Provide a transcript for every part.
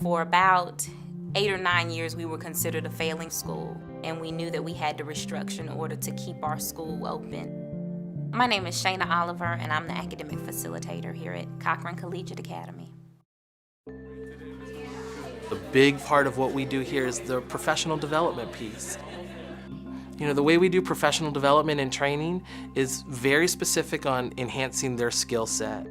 For about 8 or 9 years, we were considered a failing school, and we knew that we had to restructure in order to keep our school open. My name is Shayna Oliver, and I'm the academic facilitator here at Cochran Collegiate Academy. A big part of what we do here is the professional development piece. You know, the way we do professional development and training is very specific on enhancing their skill set.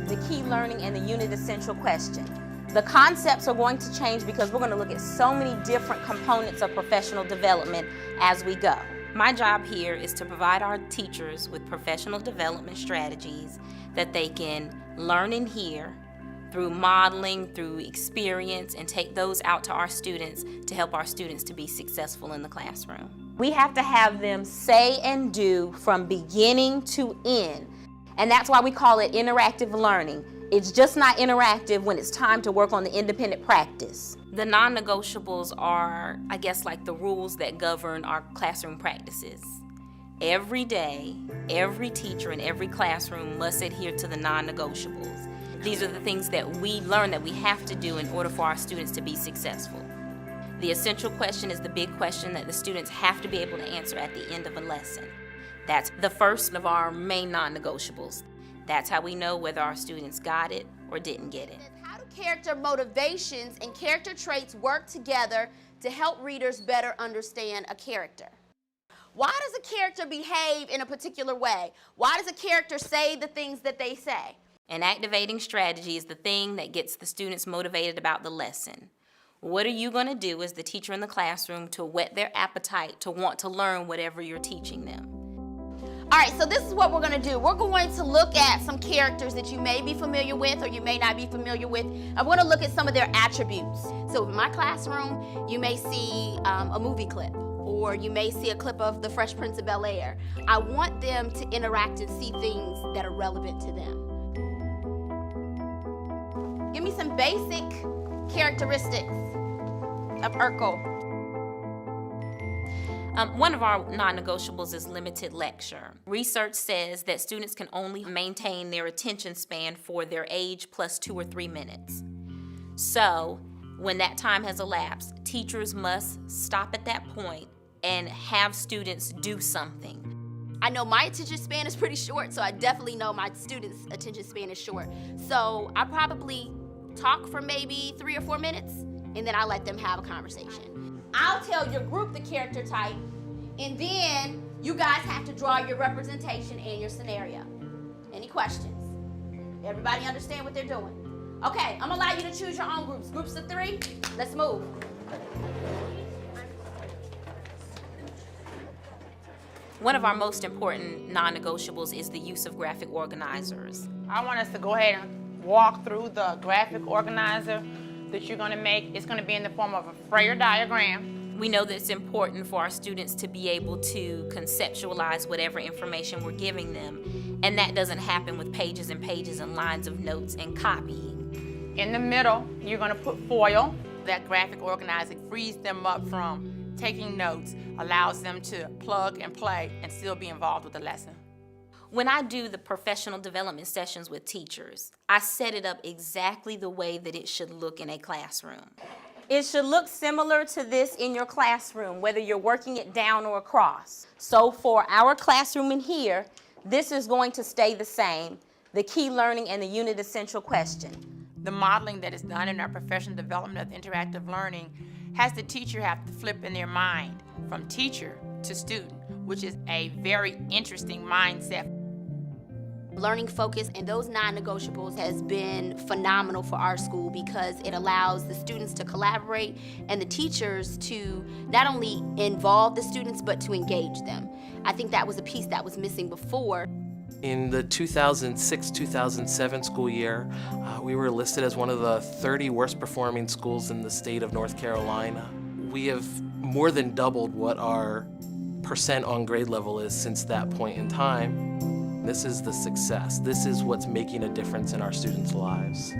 The key learning and the unit essential question. The concepts are going to change because we're going to look at so many different components of professional development as we go. My job here is to provide our teachers with professional development strategies that they can learn and hear through modeling, through experience, and take those out to our students to help our students to be successful in the classroom. We have to have them say and do from beginning to end. And that's why we call it interactive learning. It's just not interactive when it's time to work on the independent practice. The non-negotiables are, I guess, like the rules that govern our classroom practices. Every day, every teacher in every classroom must adhere to the non-negotiables. These are the things that we learn that we have to do in order for our students to be successful. The essential question is the big question that the students have to be able to answer at the end of a lesson. That's the first of our main non-negotiables. That's how we know whether our students got it or didn't get it. How do character motivations and character traits work together to help readers better understand a character? Why does a character behave in a particular way? Why does a character say the things that they say? An activating strategy is the thing that gets the students motivated about the lesson. What are you going to do as the teacher in the classroom to whet their appetite to want to learn whatever you're teaching them? All right, so this is what we're going to do. We're going to look at some characters that you may be familiar with or you may not be familiar with. I'm going to look at some of their attributes. So in my classroom, you may see a movie clip, or you may see a clip of The Fresh Prince of Bel-Air. I want them to interact and see things that are relevant to them. Give me some basic characteristics of Urkel. One of our non-negotiables is limited lecture. Research says that students can only maintain their attention span for their age plus 2 or 3 minutes. So when that time has elapsed, teachers must stop at that point and have students do something. I know my attention span is pretty short, so I definitely know my students' attention span is short. So I probably talk for maybe 3 or 4 minutes, and then I let them have a conversation. I'll tell your group the character type, and then you guys have to draw your representation and your scenario. Any questions? Everybody understand what they're doing? Okay, I'm gonna allow you to choose your own groups. Groups of 3, let's move. One of our most important non-negotiables is the use of graphic organizers. I want us to go ahead and walk through the graphic organizer that you're going to make. It's going to be in the form of a Freyer diagram. We know that it's important for our students to be able to conceptualize whatever information we're giving them, and that doesn't happen with pages and pages and lines of notes and copying. In the middle, you're going to put foil. That graphic organizer frees them up from taking notes, allows them to plug and play and still be involved with the lesson. When I do the professional development sessions with teachers, I set it up exactly the way that it should look in a classroom. It should look similar to this in your classroom, whether you're working it down or across. So for our classroom in here, this is going to stay the same, the key learning and the unit essential question. The modeling that is done in our professional development of interactive learning has the teacher have to flip in their mind from teacher to student, which is a very interesting mindset. Learning focus and those non-negotiables has been phenomenal for our school because it allows the students to collaborate and the teachers to not only involve the students but to engage them. I think that was a piece that was missing before. In the 2006-2007 school year, we were listed as one of the 30 worst performing schools in the state of North Carolina. We have more than doubled what our percent on grade level is since that point in time. This is the success. This is what's making a difference in our students' lives.